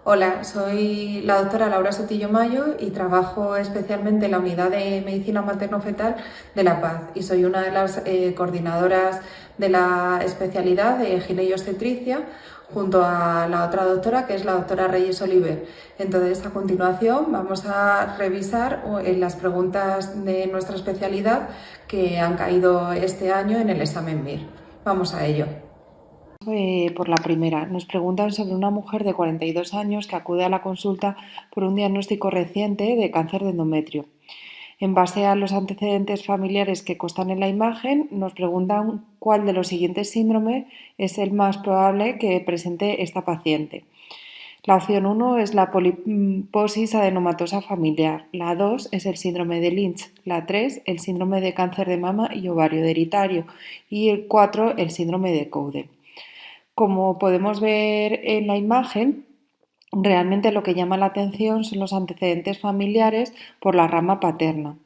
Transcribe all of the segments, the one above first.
Hola, soy la doctora Laura Sotillo Mayo y trabajo especialmente en la unidad de medicina materno-fetal de La Paz y soy una de las coordinadoras de la especialidad de gine y obstetricia junto a la otra doctora que es la doctora Reyes Oliver. Entonces, a continuación vamos a revisar las preguntas de nuestra especialidad que han caído este año en el examen MIR. Vamos a ello. Por la primera, nos preguntan sobre una mujer de 42 años que acude a la consulta por un diagnóstico reciente de cáncer de endometrio. En base a los antecedentes familiares que constan en la imagen, nos preguntan cuál de los siguientes síndromes es el más probable que presente esta paciente. La opción 1 es la poliposis adenomatosa familiar, la 2 es el síndrome de Lynch, la 3 el síndrome de cáncer de mama y ovario hereditario y el 4 el síndrome de Cowden. Como podemos ver en la imagen, realmente lo que llama la atención son los antecedentes familiares por la rama paterna.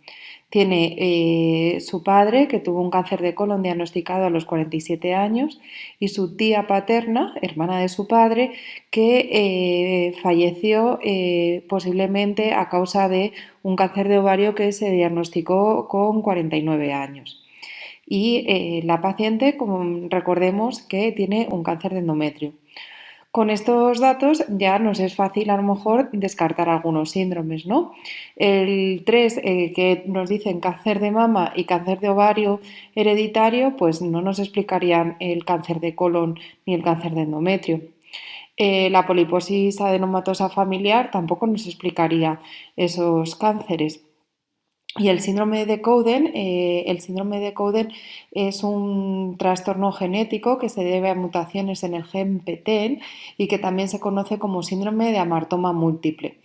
Tiene su padre, que tuvo un cáncer de colon diagnosticado a los 47 años, y su tía paterna, hermana de su padre, que falleció posiblemente a causa de un cáncer de ovario que se diagnosticó con 49 años. Y la paciente, como recordemos, que tiene un cáncer de endometrio. Con estos datos ya nos es fácil a lo mejor descartar algunos síndromes, ¿no? El 3 que nos dicen cáncer de mama y cáncer de ovario hereditario, pues no nos explicarían el cáncer de colon ni el cáncer de endometrio. La poliposis adenomatosa familiar tampoco nos explicaría esos cánceres. Y el síndrome de Cowden es un trastorno genético que se debe a mutaciones en el gen PTEN y que también se conoce como síndrome de amartoma múltiple.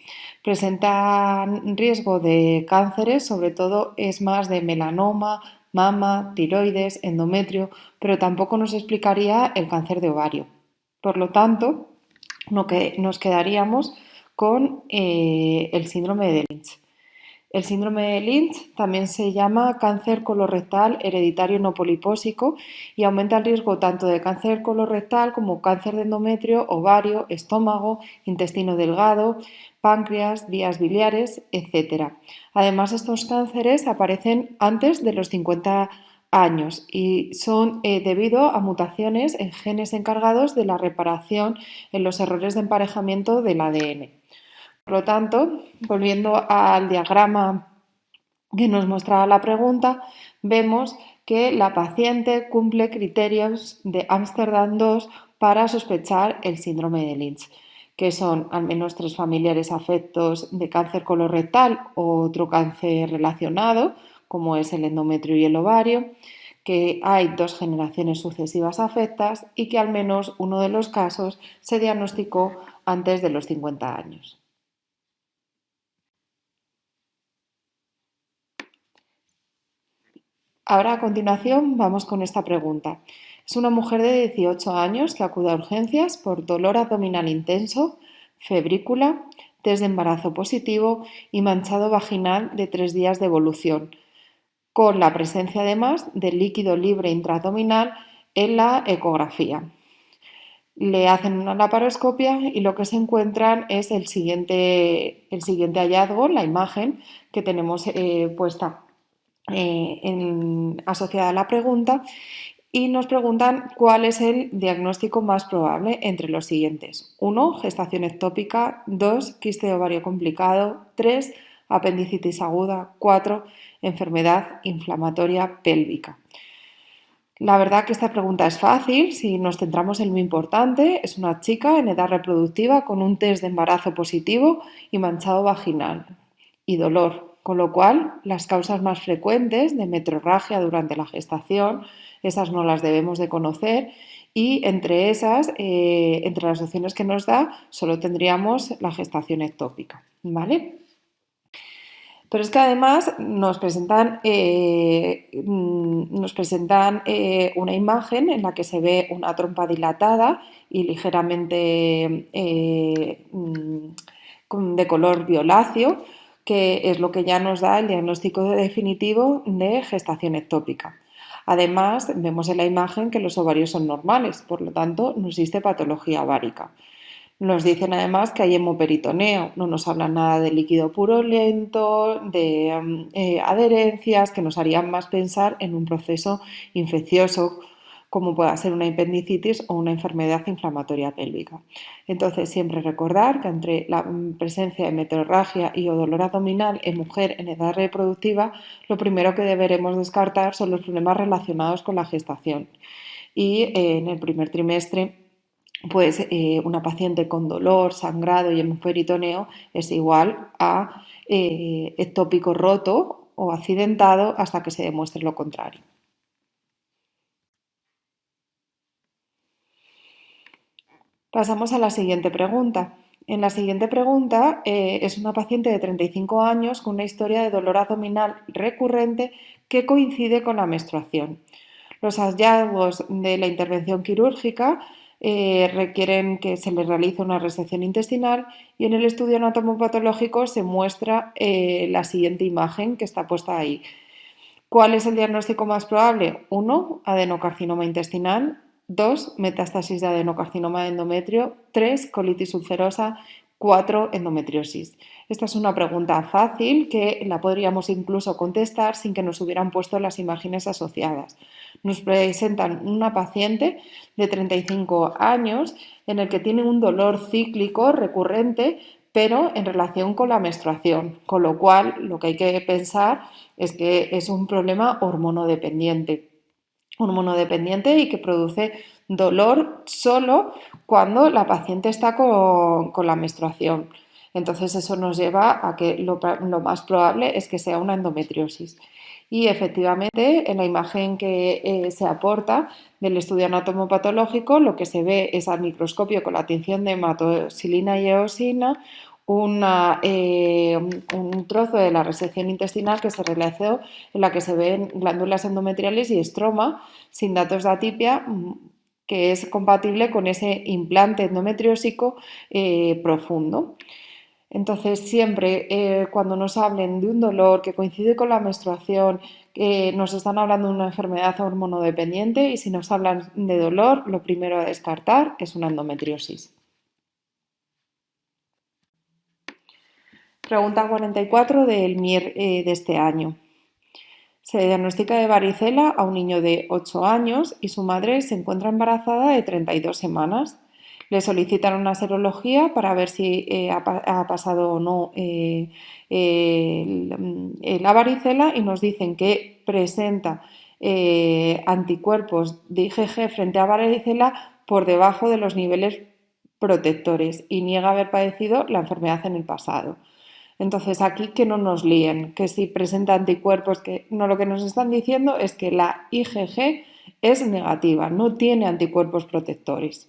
Presenta riesgo de cánceres, sobre todo es más de melanoma, mama, tiroides, endometrio, pero tampoco nos explicaría el cáncer de ovario. Por lo tanto, nos quedaríamos con el síndrome de Lynch. El síndrome de Lynch también se llama cáncer colorectal hereditario no polipósico y aumenta el riesgo tanto de cáncer colorectal como cáncer de endometrio, ovario, estómago, intestino delgado, páncreas, vías biliares, etc. Además, estos cánceres aparecen antes de los 50 años y son debido a mutaciones en genes encargados de la reparación en los errores de emparejamiento del ADN. Por lo tanto, volviendo al diagrama que nos mostraba la pregunta, vemos que la paciente cumple criterios de Ámsterdam 2 para sospechar el síndrome de Lynch, que son al menos 3 familiares afectos de cáncer colorectal o otro cáncer relacionado, como es el endometrio y el ovario, que hay 2 generaciones sucesivas afectas y que al menos uno de los casos se diagnosticó antes de los 50 años. Ahora, a continuación, vamos con esta pregunta. Es una mujer de 18 años que acude a urgencias por dolor abdominal intenso, febrícula, test de embarazo positivo y manchado vaginal de 3 días de evolución, con la presencia además de líquido libre intraabdominal en la ecografía. Le hacen una laparoscopia y lo que se encuentran es el siguiente hallazgo, la imagen que tenemos puesta asociada a la pregunta y nos preguntan cuál es el diagnóstico más probable entre los siguientes. 1. Gestación ectópica. 2. Quiste de ovario complicado. 3. Apendicitis aguda. 4. Enfermedad inflamatoria pélvica. La verdad que esta pregunta es fácil si nos centramos en lo importante. Es una chica en edad reproductiva con un test de embarazo positivo y manchado vaginal y dolor, con lo cual las causas más frecuentes de metrorragia durante la gestación, esas no las debemos de conocer y entre esas, entre las opciones que nos da, solo tendríamos la gestación ectópica, ¿vale? Pero es que además nos presentan una imagen en la que se ve una trompa dilatada y ligeramente de color violáceo, que es lo que ya nos da el diagnóstico definitivo de gestación ectópica. Además, vemos en la imagen que los ovarios son normales, por lo tanto, no existe patología ovárica. Nos dicen además que hay hemoperitoneo, no nos hablan nada de líquido purulento, de adherencias que nos harían más pensar en un proceso infeccioso como pueda ser una apendicitis o una enfermedad inflamatoria pélvica. Entonces, siempre recordar que entre la presencia de meteorragia y o dolor abdominal en mujer en edad reproductiva, lo primero que deberemos descartar son los problemas relacionados con la gestación. Y en el primer trimestre, pues una paciente con dolor, sangrado y hemoperitoneo es igual a ectópico roto o accidentado hasta que se demuestre lo contrario. Pasamos a la siguiente pregunta. En la siguiente pregunta es una paciente de 35 años con una historia de dolor abdominal recurrente que coincide con la menstruación. Los hallazgos de la intervención quirúrgica requieren que se le realice una resección intestinal y en el estudio anatomopatológico se muestra la siguiente imagen que está puesta ahí. ¿Cuál es el diagnóstico más probable? 1. Adenocarcinoma intestinal. 2. Metástasis de adenocarcinoma de endometrio. 3. Colitis ulcerosa. 4. Endometriosis. Esta es una pregunta fácil que la podríamos incluso contestar sin que nos hubieran puesto las imágenes asociadas. Nos presentan una paciente de 35 años en el que tiene un dolor cíclico recurrente, pero en relación con la menstruación, con lo cual lo que hay que pensar es que es un problema hormonodependiente y que produce dolor solo cuando la paciente está con la menstruación. Entonces eso nos lleva a que lo más probable es que sea una endometriosis. Y efectivamente, en la imagen que se aporta del estudio anatomopatológico, lo que se ve es al microscopio con la tinción de hematoxilina y eosina un trozo de la resección intestinal que se realizó en la que se ven glándulas endometriales y estroma sin datos de atipia, que es compatible con ese implante endometriósico profundo. Entonces, siempre cuando nos hablen de un dolor que coincide con la menstruación, nos están hablando de una enfermedad hormonodependiente y si nos hablan de dolor, lo primero a descartar es una endometriosis. Pregunta 44 del MIR de este año. Se diagnostica de varicela a un niño de 8 años y su madre se encuentra embarazada de 32 semanas. Le solicitan una serología para ver si ha pasado o no la varicela y nos dicen que presenta anticuerpos de IgG frente a varicela por debajo de los niveles protectores y niega haber padecido la enfermedad en el pasado. Entonces, aquí que no nos líen, que si presenta anticuerpos, que no, lo que nos están diciendo es que la IgG es negativa, no tiene anticuerpos protectores.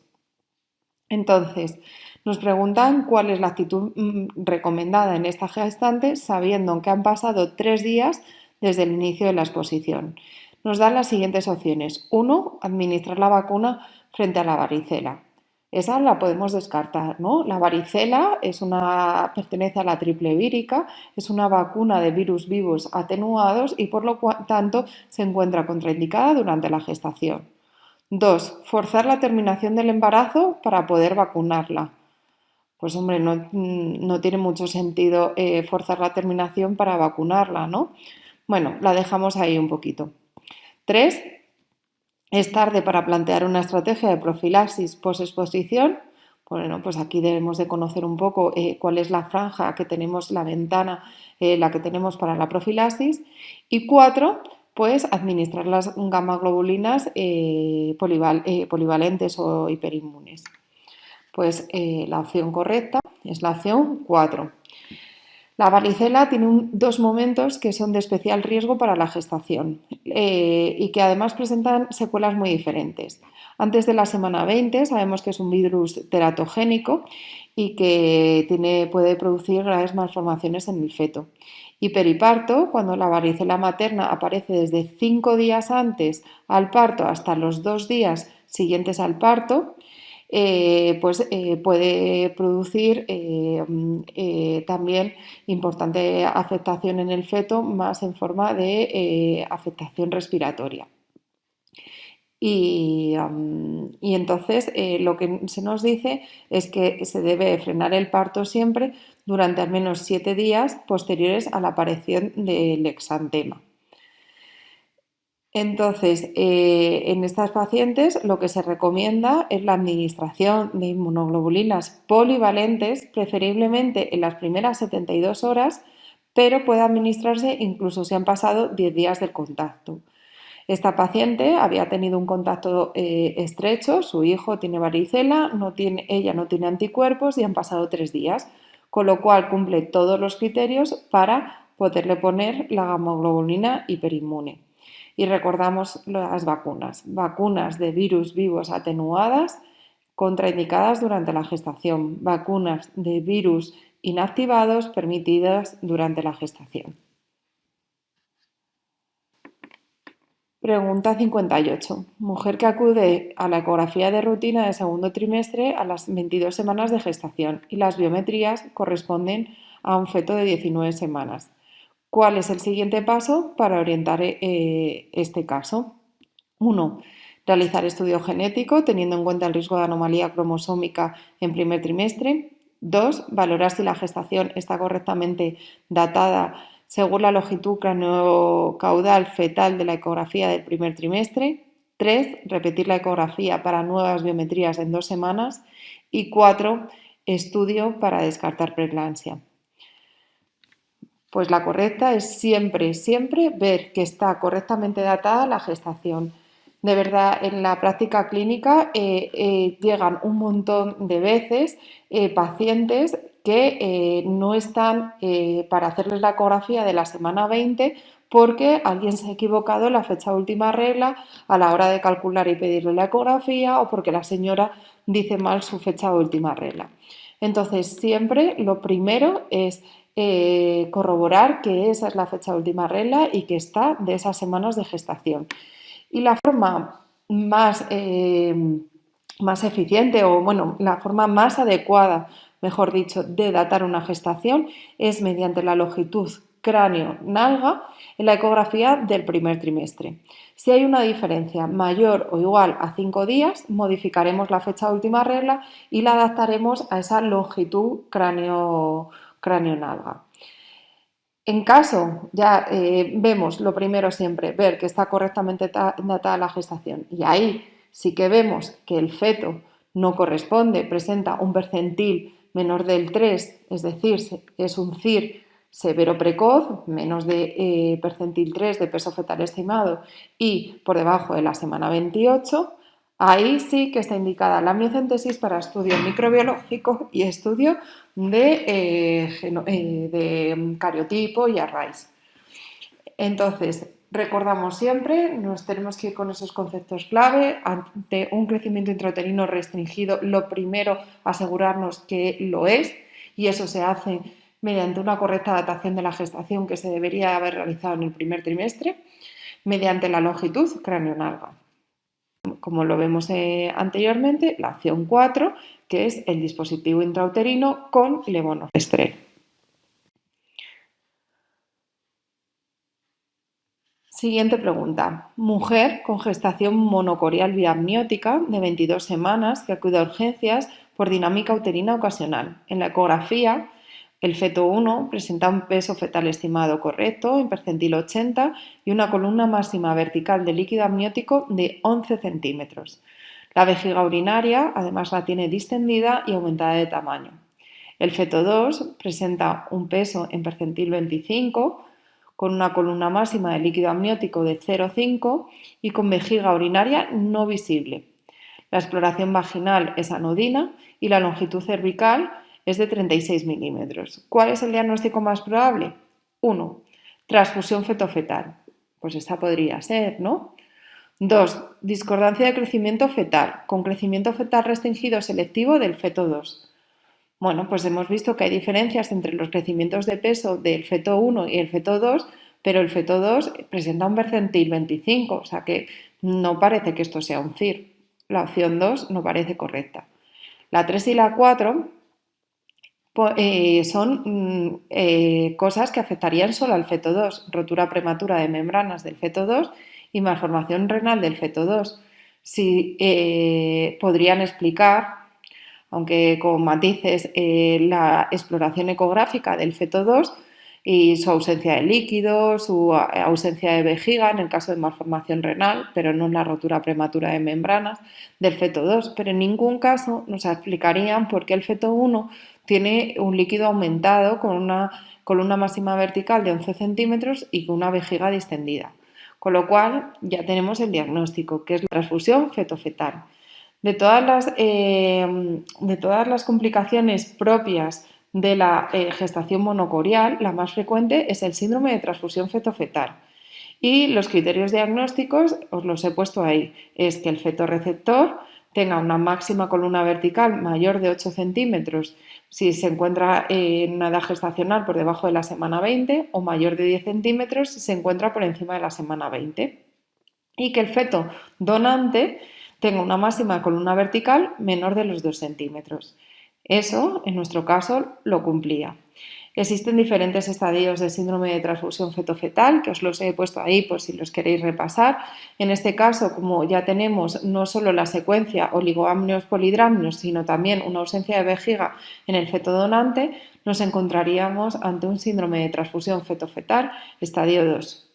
Entonces, nos preguntan cuál es la actitud recomendada en esta gestante, sabiendo que han pasado 3 días desde el inicio de la exposición. Nos dan las siguientes opciones. 1. Administrar la vacuna frente a la varicela. Esa la podemos descartar, ¿no? La varicela pertenece a la triple vírica, es una vacuna de virus vivos atenuados y por lo tanto se encuentra contraindicada durante la gestación. 2. Forzar la terminación del embarazo para poder vacunarla. Pues hombre, no tiene mucho sentido forzar la terminación para vacunarla, ¿no? Bueno, la dejamos ahí un poquito. 3. Es tarde para plantear una estrategia de profilaxis posexposición. Bueno, pues aquí debemos de conocer un poco cuál es la franja que tenemos, la ventana, la que tenemos para la profilaxis. Y 4, pues administrar las gamma-globulinas polivalentes o hiperinmunes. Pues la opción correcta es la opción 4. La varicela tiene 2 momentos que son de especial riesgo para la gestación y que además presentan secuelas muy diferentes. Antes de la semana 20 sabemos que es un virus teratogénico y que puede producir graves malformaciones en el feto. Y periparto, cuando la varicela materna aparece desde 5 días antes al parto hasta los 2 días siguientes al parto, puede producir también importante afectación en el feto, más en forma de afectación respiratoria. Y entonces lo que se nos dice es que se debe frenar el parto siempre durante al menos 7 días posteriores a la aparición del exantema. Entonces, en estas pacientes lo que se recomienda es la administración de inmunoglobulinas polivalentes, preferiblemente en las primeras 72 horas, pero puede administrarse incluso si han pasado 10 días del contacto. Esta paciente había tenido un contacto estrecho, su hijo tiene varicela, ella no tiene anticuerpos y han pasado 3 días, con lo cual cumple todos los criterios para poderle poner la gamoglobulina hiperinmune. Y recordamos las vacunas de virus vivos atenuadas contraindicadas durante la gestación, vacunas de virus inactivados permitidas durante la gestación. Pregunta 58. Mujer que acude a la ecografía de rutina de segundo trimestre a las 22 semanas de gestación y las biometrías corresponden a un feto de 19 semanas. ¿Cuál es el siguiente paso para orientar este caso? 1. Realizar estudio genético teniendo en cuenta el riesgo de anomalía cromosómica en primer trimestre. 2. Valorar si la gestación está correctamente datada según la longitud craniocaudal fetal de la ecografía del primer trimestre. 3. Repetir la ecografía para nuevas biometrías en 2 semanas. Y 4. Estudio para descartar preeclampsia. Pues la correcta es siempre ver que está correctamente datada la gestación. De verdad, en la práctica clínica llegan un montón de veces pacientes que no están para hacerles la ecografía de la semana 20 porque alguien se ha equivocado en la fecha de última regla a la hora de calcular y pedirle la ecografía o porque la señora dice mal su fecha de última regla. Entonces, siempre lo primero es corroborar que esa es la fecha de última regla y que está de esas semanas de gestación. Y la forma más eficiente o, bueno, la forma más adecuada, mejor dicho, de datar una gestación es mediante la longitud cráneo-nalga en la ecografía del primer trimestre. Si hay una diferencia mayor o igual a 5 días, modificaremos la fecha de última regla y la adaptaremos a esa longitud cráneo-nalga. En caso, ya vemos lo primero siempre, ver que está correctamente datada la gestación y ahí sí que vemos que el feto no corresponde, presenta un percentil menor del 3, es decir, es un CIR severo precoz, menos de percentil 3 de peso fetal estimado y por debajo de la semana 28, ahí sí que está indicada la amniocentesis para estudio microbiológico y estudio de cariotipo y arrays. Entonces, recordamos siempre, nos tenemos que ir con esos conceptos clave. Ante un crecimiento intrauterino restringido, lo primero, asegurarnos que lo es, y eso se hace mediante una correcta datación de la gestación que se debería haber realizado en el primer trimestre, mediante la longitud cráneo-nalga. Como lo vemos anteriormente, la opción 4, que es el dispositivo intrauterino con levonorgestrel. Siguiente pregunta. Mujer con gestación monocorial biamniótica de 22 semanas que acude a urgencias por dinámica uterina ocasional. En la ecografía, el feto 1 presenta un peso fetal estimado correcto en percentil 80 y una columna máxima vertical de líquido amniótico de 11 centímetros. La vejiga urinaria además la tiene distendida y aumentada de tamaño. El feto 2 presenta un peso en percentil 25 con una columna máxima de líquido amniótico de 0,5 y con vejiga urinaria no visible. La exploración vaginal es anodina y la longitud cervical es de 36 milímetros. ¿Cuál es el diagnóstico más probable? 1. Transfusión fetofetal. Pues esta podría ser, ¿no? 2. Discordancia de crecimiento fetal, con crecimiento fetal restringido selectivo del feto 2. Bueno, pues hemos visto que hay diferencias entre los crecimientos de peso del feto 1 y el feto 2, pero el feto 2 presenta un percentil 25, o sea que no parece que esto sea un CIR. La opción 2 no parece correcta. La 3 y la 4 son cosas que afectarían solo al feto 2, rotura prematura de membranas del feto 2 y malformación renal del feto 2. si podrían explicar, aunque con matices, la exploración ecográfica del feto 2 y su ausencia de líquidos, su ausencia de vejiga en el caso de malformación renal, pero no en la rotura prematura de membranas del feto 2. Pero en ningún caso nos explicarían por qué el feto 1 tiene un líquido aumentado con una columna máxima vertical de 11 centímetros y con una vejiga distendida. Con lo cual ya tenemos el diagnóstico, que es la transfusión feto-fetal. De todas las complicaciones propias de la gestación monocorial, la más frecuente es el síndrome de transfusión feto-fetal. Y los criterios diagnósticos os los he puesto ahí. Es que el feto receptor tenga una máxima columna vertical mayor de 8 centímetros si se encuentra en una edad gestacional por debajo de la semana 20 o mayor de 10 centímetros si se encuentra por encima de la semana 20. Y que el feto donante tenga una máxima columna vertical menor de los 2 centímetros. Eso, en nuestro caso, lo cumplía. Existen diferentes estadios de síndrome de transfusión feto-fetal, que os los he puesto ahí por si los queréis repasar. En este caso, como ya tenemos no solo la secuencia oligoamnios polidráminos, sino también una ausencia de vejiga en el feto donante, nos encontraríamos ante un síndrome de transfusión feto-fetal estadio 2.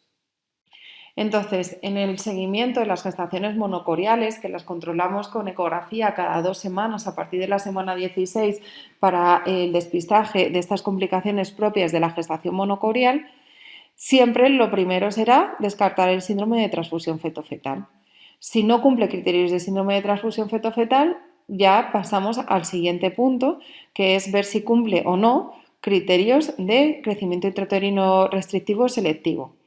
Entonces, en el seguimiento de las gestaciones monocoriales, que las controlamos con ecografía cada 2 semanas a partir de la semana 16 para el despistaje de estas complicaciones propias de la gestación monocorial, siempre lo primero será descartar el síndrome de transfusión feto-fetal. Si no cumple criterios de síndrome de transfusión feto-fetal, ya pasamos al siguiente punto, que es ver si cumple o no criterios de crecimiento intrauterino restrictivo selectivo.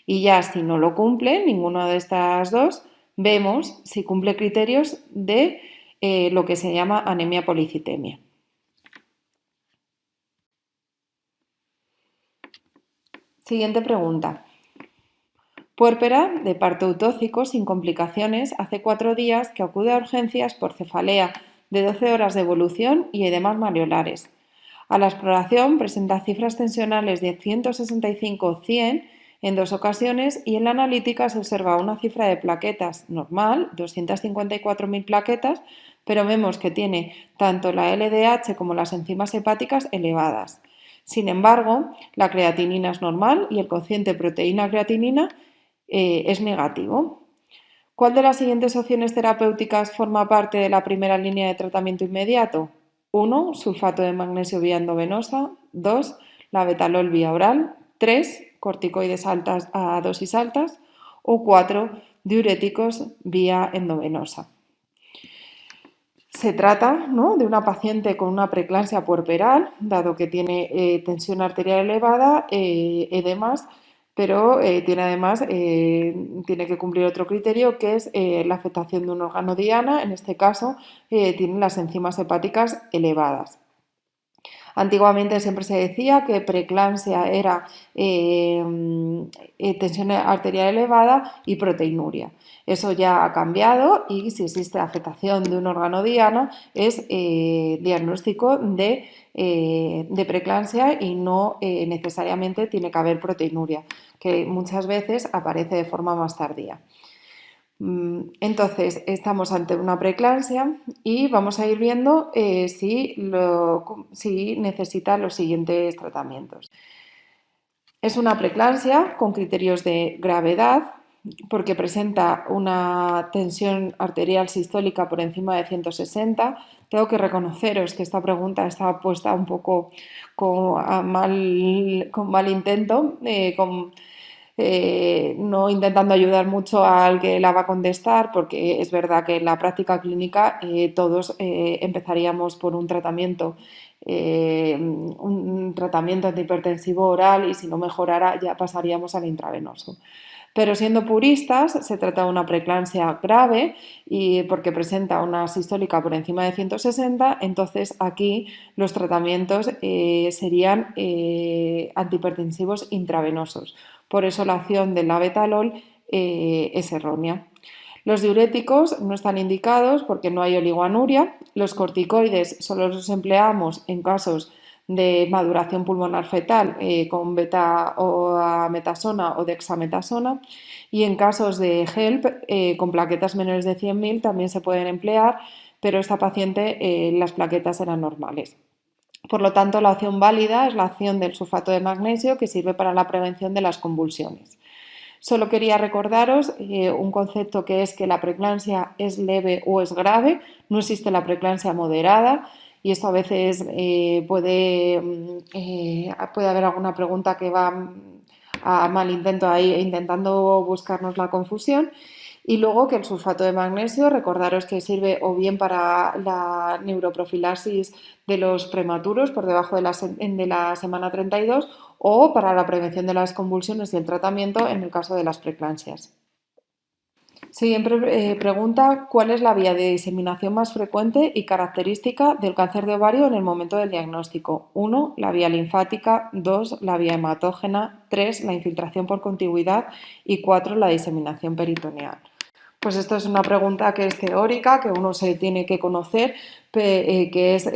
Y ya si no lo cumple ninguna de estas dos, vemos si cumple criterios de lo que se llama anemia policitemia. Siguiente pregunta. Puérpera de parto utóxico sin complicaciones hace 4 días que acude a urgencias por cefalea de 12 horas de evolución y edemas maleolares. A la exploración presenta cifras tensionales de 165-100 en 2 ocasiones y en la analítica se observa una cifra de plaquetas normal, 254.000 plaquetas, pero vemos que tiene tanto la LDH como las enzimas hepáticas elevadas. Sin embargo, la creatinina es normal y el cociente proteína-creatinina es negativo. ¿Cuál de las siguientes opciones terapéuticas forma parte de la primera línea de tratamiento inmediato? 1. Sulfato de magnesio vía endovenosa. 2. La betalol vía oral. 3. Corticoides altas a dosis altas. O 4. Diuréticos vía endovenosa. Se trata, ¿no?, de una paciente con una preeclampsia puerperal, dado que tiene tensión arterial elevada, edemas, pero tiene además tiene que cumplir otro criterio que es la afectación de un órgano diana, en este caso tiene las enzimas hepáticas elevadas. Antiguamente siempre se decía que preeclampsia era tensión arterial elevada y proteinuria. Eso ya ha cambiado y si existe afectación de un órgano diana es diagnóstico de preeclampsia y no necesariamente tiene que haber proteinuria, que muchas veces aparece de forma más tardía. Entonces, estamos ante una preeclampsia y vamos a ir viendo si necesita los siguientes tratamientos. Es una preeclampsia con criterios de gravedad porque presenta una tensión arterial sistólica por encima de 160. Tengo que reconoceros que esta pregunta está puesta un poco con mal intento, no intentando ayudar mucho al que la va a contestar, porque es verdad que en la práctica clínica todos empezaríamos por un tratamiento antihipertensivo oral y si no mejorara ya pasaríamos al intravenoso. Pero siendo puristas, se trata de una preeclampsia grave y porque presenta una sistólica por encima de 160, entonces aquí los tratamientos serían antihipertensivos intravenosos. Por eso la acción del labetalol es errónea. Los diuréticos no están indicados porque no hay oligoanuria. Los corticoides solo los empleamos en casos de maduración pulmonar fetal con beta o ametasona o dexametasona, y en casos de HELP con plaquetas menores de 100.000 también se pueden emplear, pero esta paciente las plaquetas eran normales. Por lo tanto, la opción válida es la opción del sulfato de magnesio, que sirve para la prevención de las convulsiones. Solo quería recordaros un concepto, que es que la preeclampsia es leve o es grave, no existe la preeclampsia moderada, y esto a veces puede haber alguna pregunta que va a mal intento ahí, intentando buscarnos la confusión. Y luego que el sulfato de magnesio, recordaros que sirve o bien para la neuroprofilaxis de los prematuros por debajo de la semana 32, o para la prevención de las convulsiones y el tratamiento en el caso de las preeclampsias. Siguiente pregunta: ¿cuál es la vía de diseminación más frecuente y característica del cáncer de ovario en el momento del diagnóstico? 1. La vía linfática. 2. La vía hematógena. 3. La infiltración por contigüidad. Y 4. La diseminación peritoneal. Pues esto es una pregunta que es teórica, que uno se tiene que conocer, que es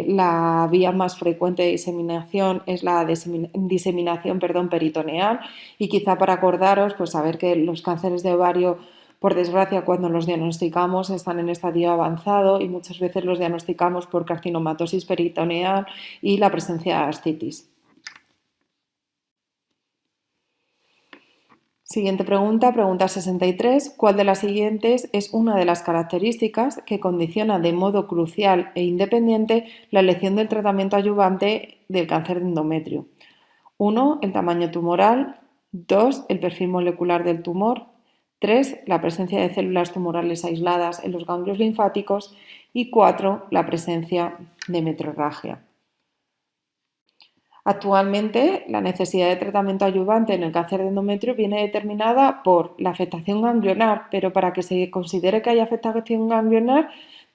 la vía más frecuente de diseminación, es la diseminación peritoneal, y quizá para acordaros, pues saber que los cánceres de ovario, por desgracia, cuando los diagnosticamos están en estadio avanzado, y muchas veces los diagnosticamos por carcinomatosis peritoneal y la presencia de ascitis. Siguiente pregunta, pregunta 63. ¿Cuál de las siguientes es una de las características que condiciona de modo crucial e independiente la elección del tratamiento adyuvante del cáncer de endometrio? 1. El tamaño tumoral. 2. El perfil molecular del tumor. 3. La presencia de células tumorales aisladas en los ganglios linfáticos. Y 4. La presencia de metrorragia. Actualmente, la necesidad de tratamiento adyuvante en el cáncer de endometrio viene determinada por la afectación ganglionar, pero para que se considere que hay afectación ganglionar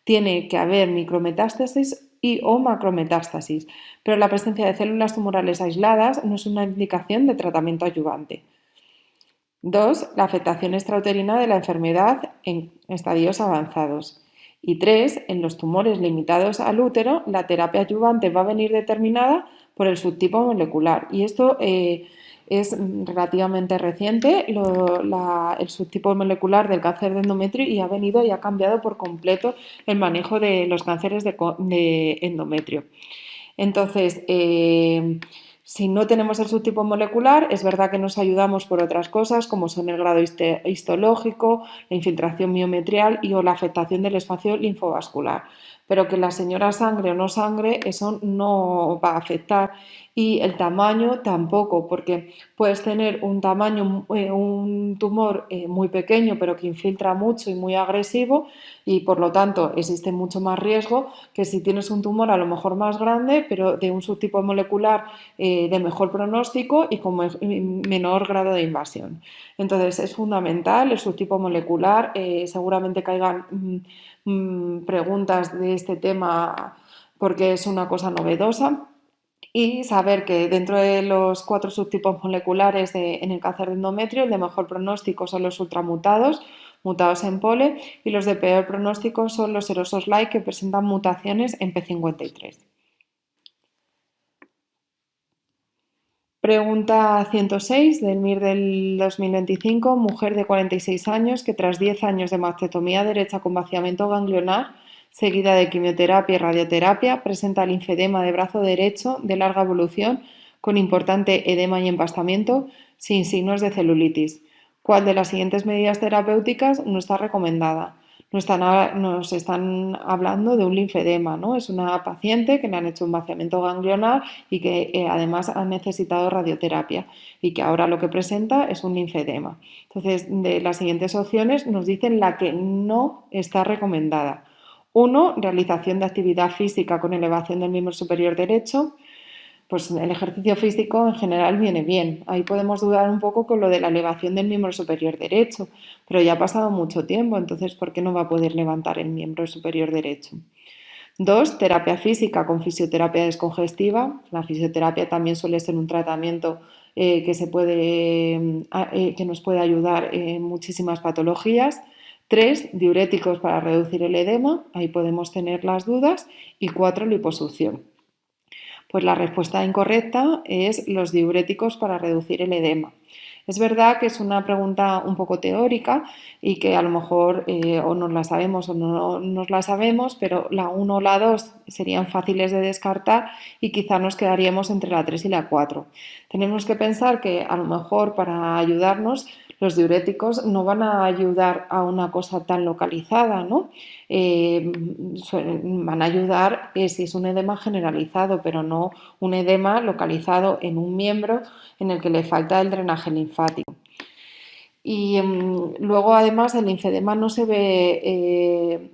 tiene que haber micrometástasis o macrometástasis, pero la presencia de células tumorales aisladas no es una indicación de tratamiento adyuvante. 2. La afectación extrauterina de la enfermedad en estadios avanzados. Y 3. En los tumores limitados al útero, la terapia adyuvante va a venir determinada por el subtipo molecular. Y esto es relativamente reciente, el subtipo molecular del cáncer de endometrio, y ha venido y ha cambiado por completo el manejo de los cánceres de endometrio. Entonces, si no tenemos el subtipo molecular, es verdad que nos ayudamos por otras cosas, como son el grado histológico, la infiltración miometrial o la afectación del espacio linfovascular. Pero que la señora sangre o no sangre, eso no va a afectar. Y el tamaño tampoco, porque puedes tener un tumor muy pequeño, pero que infiltra mucho y muy agresivo, y por lo tanto existe mucho más riesgo que si tienes un tumor a lo mejor más grande, pero de un subtipo molecular de mejor pronóstico y con menor grado de invasión. Entonces es fundamental el subtipo molecular. Seguramente caigan preguntas de este tema porque es una cosa novedosa, y saber que dentro de los 4 subtipos moleculares en el cáncer de endometrio, el de mejor pronóstico son los ultramutados, mutados en POLE, y los de peor pronóstico son los erosos-like, que presentan mutaciones en P53. Pregunta 106 del MIR del 2025. Mujer de 46 años que tras 10 años de mastectomía derecha con vaciamiento ganglionar seguida de quimioterapia y radioterapia presenta linfedema de brazo derecho de larga evolución con importante edema y empastamiento sin signos de celulitis. ¿Cuál de las siguientes medidas terapéuticas no está recomendada? Nos están hablando de un linfedema, ¿no? Es una paciente que le han hecho un vaciamiento ganglionar y que además ha necesitado radioterapia, y que ahora lo que presenta es un linfedema. Entonces, de las siguientes opciones nos dicen la que no está recomendada. 1. Realización de actividad física con elevación del miembro superior derecho. Pues el ejercicio físico en general viene bien. Ahí podemos dudar un poco con lo de la elevación del miembro superior derecho, pero ya ha pasado mucho tiempo, entonces ¿por qué no va a poder levantar el miembro superior derecho? 2. Terapia física con fisioterapia descongestiva. La fisioterapia también suele ser un tratamiento que nos puede ayudar en muchísimas patologías. 3. Diuréticos para reducir el edema. Ahí podemos tener las dudas. Y 4. Liposucción. Pues la respuesta incorrecta es los diuréticos para reducir el edema. Es verdad que es una pregunta un poco teórica y que a lo mejor o nos la sabemos o no nos la sabemos, pero la 1 o la 2 serían fáciles de descartar y quizá nos quedaríamos entre la 3 y la 4. Tenemos que pensar que a lo mejor para ayudarnos los diuréticos no van a ayudar a una cosa tan localizada, ¿no? Van a ayudar si es un edema generalizado, pero no un edema localizado en un miembro en el que le falta el drenaje linfático. Y luego además el linfedema no se ve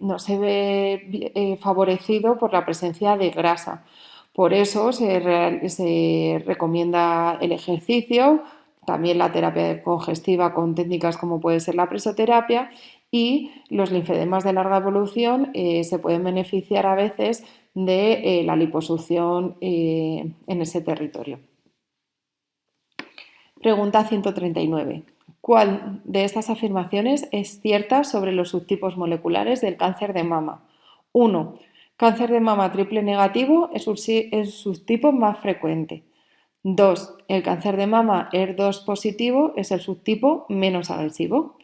favorecido por la presencia de grasa. Por eso se recomienda el ejercicio, también la terapia congestiva con técnicas como puede ser la presoterapia, y los linfedemas de larga evolución se pueden beneficiar a veces de la liposucción en ese territorio. Pregunta 139. ¿Cuál de estas afirmaciones es cierta sobre los subtipos moleculares del cáncer de mama? 1. Cáncer de mama triple negativo es el subtipo más frecuente. 2. El cáncer de mama ER2 positivo es el subtipo menos agresivo.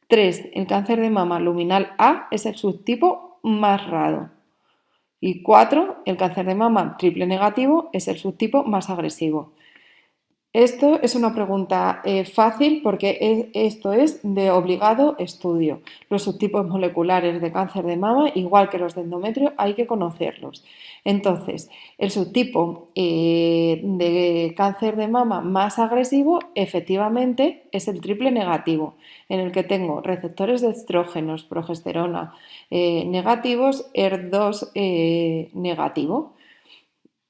3. El cáncer de mama luminal A es el subtipo más raro. Y 4. El cáncer de mama triple negativo es el subtipo más agresivo. Esto es una pregunta fácil porque esto es de obligado estudio. Los subtipos moleculares de cáncer de mama, igual que los de endometrio, hay que conocerlos. Entonces, el subtipo de cáncer de mama más agresivo efectivamente es el triple negativo, en el que tengo receptores de estrógenos, progesterona negativos, ER2 negativo.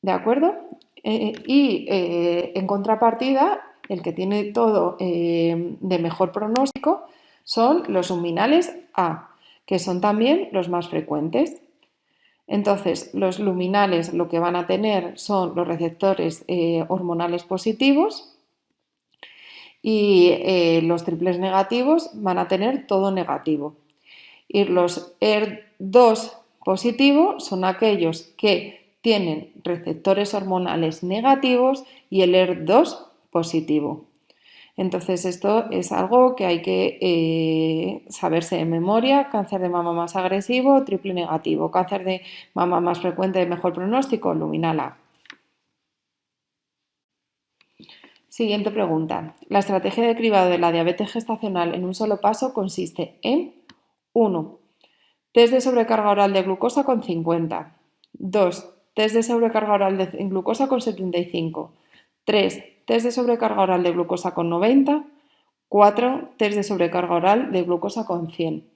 ¿De acuerdo? En contrapartida, el que tiene todo de mejor pronóstico son los luminales A, que son también los más frecuentes. Entonces, los luminales lo que van a tener son los receptores hormonales positivos y los triples negativos van a tener todo negativo. Y los ER2 positivos son aquellos que tienen receptores hormonales negativos y el ER2 positivo. Entonces esto es algo que hay que saberse de memoria. Cáncer de mama más agresivo, triple negativo. Cáncer de mama más frecuente de mejor pronóstico, luminal A. Siguiente pregunta. La estrategia de cribado de la diabetes gestacional en un solo paso consiste en 1. Test de sobrecarga oral de glucosa con 50. 2. Test de sobrecarga oral de glucosa con 75. 3. Test de sobrecarga oral de glucosa con 90. 4. Test de sobrecarga oral de glucosa con 100.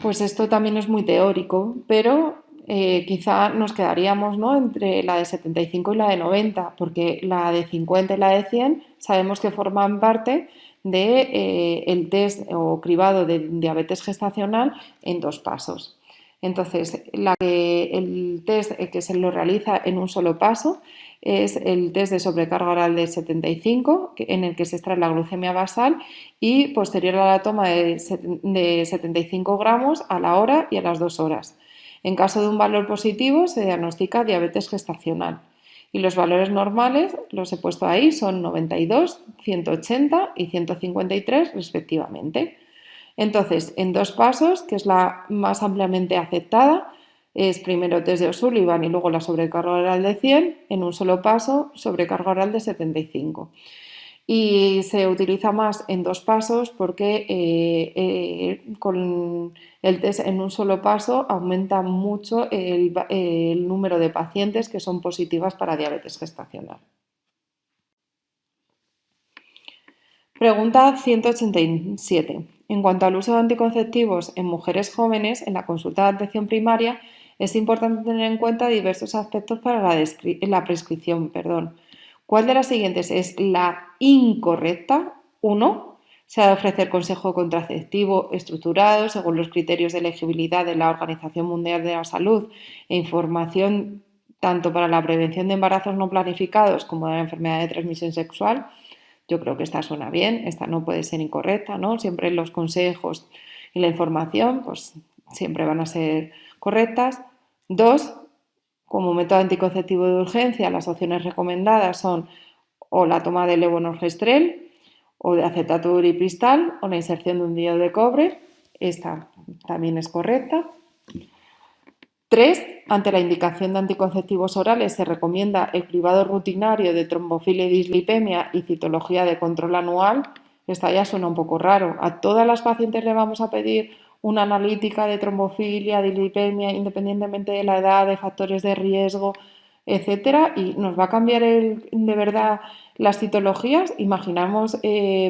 Pues esto también es muy teórico, pero quizá nos quedaríamos, ¿no?, entre la de 75 y la de 90, porque la de 50 y la de 100 sabemos que forman parte del test o cribado de diabetes gestacional en 2 pasos. Entonces, el test que se lo realiza en un solo paso es el test de sobrecarga oral de 75, en el que se extrae la glucemia basal y posterior a la toma de 75 gramos a la hora y a las 2 horas. En caso de un valor positivo se diagnostica diabetes gestacional y los valores normales, los he puesto ahí, son 92, 180 y 153 respectivamente. Entonces, en 2 pasos, que es la más ampliamente aceptada, es primero test de O'Sullivan y luego la sobrecarga oral de 100, en un solo paso, sobrecarga oral de 75. Y se utiliza más en 2 pasos porque con el test en un solo paso aumenta mucho el número de pacientes que son positivas para diabetes gestacional. Pregunta 187. En cuanto al uso de anticonceptivos en mujeres jóvenes, en la consulta de atención primaria es importante tener en cuenta diversos aspectos para la prescripción. ¿Cuál de las siguientes es la incorrecta? 1. Se ha de ofrecer consejo contraceptivo estructurado según los criterios de elegibilidad de la Organización Mundial de la Salud e información tanto para la prevención de embarazos no planificados como de la enfermedad de transmisión sexual. Yo creo que esta suena bien, esta no puede ser incorrecta, ¿no? Siempre los consejos y la información pues siempre van a ser correctas. 2. Como método anticonceptivo de urgencia, las opciones recomendadas son o la toma de levonorgestrel o de acetato de uripristal o la inserción de un diodo de cobre. Esta también es correcta. 3. Ante la indicación de anticonceptivos orales se recomienda el cribado rutinario de trombofilia y dislipemia y citología de control anual. Esta ya suena un poco raro. ¿A todas las pacientes le vamos a pedir una analítica de trombofilia, dislipemia, independientemente de la edad, de factores de riesgo, etcétera? ¿Y nos va a cambiar de verdad las citologías? Imaginamos,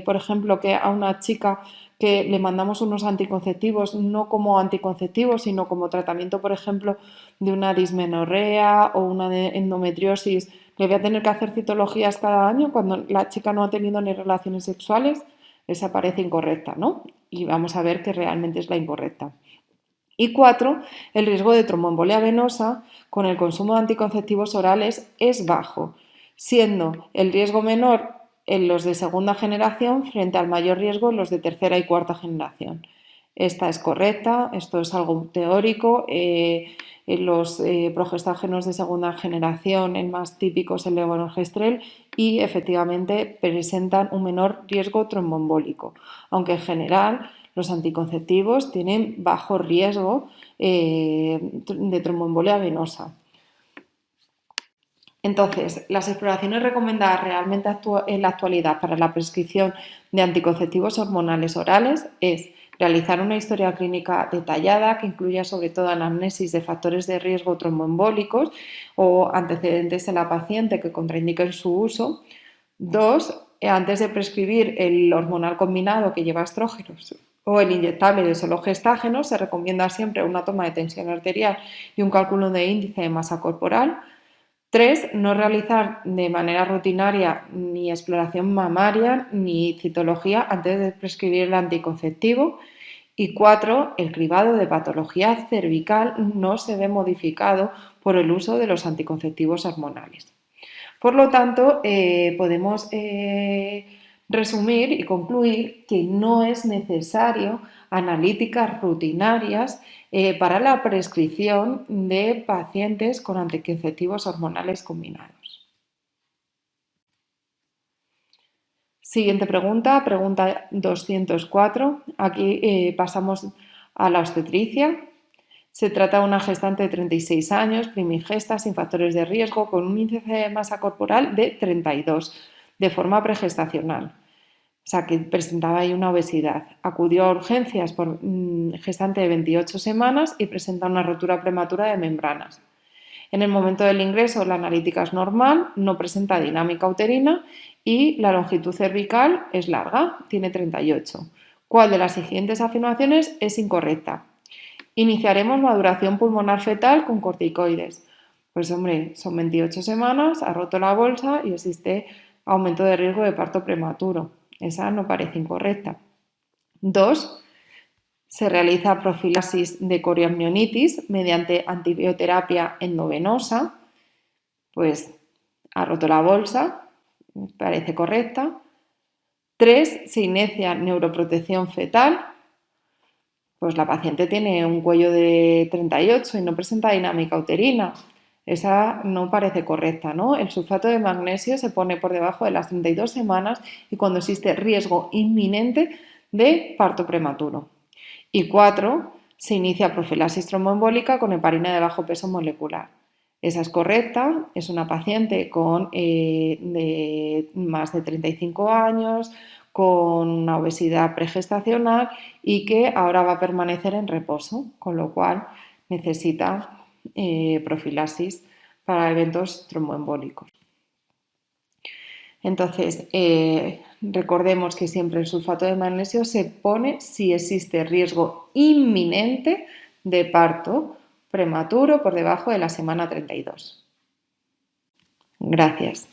por ejemplo, que a una chica que le mandamos unos anticonceptivos, no como anticonceptivos, sino como tratamiento, por ejemplo, de una dismenorrea o una de endometriosis, le voy a tener que hacer citologías cada año cuando la chica no ha tenido ni relaciones sexuales. Esa parece incorrecta, ¿no? Y vamos a ver que realmente es la incorrecta. Y 4. El riesgo de tromboembolia venosa con el consumo de anticonceptivos orales es bajo, siendo el riesgo menor en los de segunda generación frente al mayor riesgo en los de tercera y cuarta generación. Esta es correcta, esto es algo teórico. En los progestágenos de segunda generación, el más típico es el levonorgestrel y efectivamente presentan un menor riesgo tromboembólico, aunque en general los anticonceptivos tienen bajo riesgo de tromboembolia venosa. Entonces, las exploraciones recomendadas realmente en la actualidad para la prescripción de anticonceptivos hormonales orales es realizar una historia clínica detallada que incluya sobre todo anamnesis de factores de riesgo tromboembólicos o antecedentes en la paciente que contraindiquen su uso. 2. Antes de prescribir el hormonal combinado que lleva estrógenos o el inyectable de solo gestágenos, se recomienda siempre una toma de tensión arterial y un cálculo de índice de masa corporal. 3. No realizar de manera rutinaria ni exploración mamaria ni citología antes de prescribir el anticonceptivo. Y 4. El cribado de patología cervical no se ve modificado por el uso de los anticonceptivos hormonales. Por lo tanto, podemos resumir y concluir que no es necesario analíticas rutinarias para la prescripción de pacientes con anticonceptivos hormonales combinados. Siguiente pregunta, pregunta 204. Aquí pasamos a la obstetricia. Se trata de una gestante de 36 años, primigesta, sin factores de riesgo, con un índice de masa corporal de 32, de forma pregestacional. O sea, que presentaba ahí una obesidad. Acudió a urgencias por gestante de 28 semanas y presenta una rotura prematura de membranas. En el momento del ingreso la analítica es normal, no presenta dinámica uterina y la longitud cervical es larga, tiene 38. ¿Cuál de las siguientes afirmaciones es incorrecta? Iniciaremos maduración pulmonar fetal con corticoides. Pues hombre, son 28 semanas, ha roto la bolsa y existe aumento de riesgo de parto prematuro. Esa no parece incorrecta. 2. Se realiza profilaxis de corioamnionitis mediante antibioterapia endovenosa. Pues ha roto la bolsa, parece correcta. 3. Se inicia neuroprotección fetal. Pues la paciente tiene un cuello de 38 y no presenta dinámica uterina. Esa no parece correcta, ¿no? El sulfato de magnesio se pone por debajo de las 32 semanas y cuando existe riesgo inminente de parto prematuro. Y 4. Se inicia profilaxis tromboembólica con heparina de bajo peso molecular. Esa es correcta, es una paciente con de más de 35 años, con una obesidad pregestacional y que ahora va a permanecer en reposo, con lo cual necesita profilaxis para eventos tromboembólicos. Entonces, recordemos que siempre el sulfato de magnesio se pone si existe riesgo inminente de parto prematuro por debajo de la semana 32. Gracias.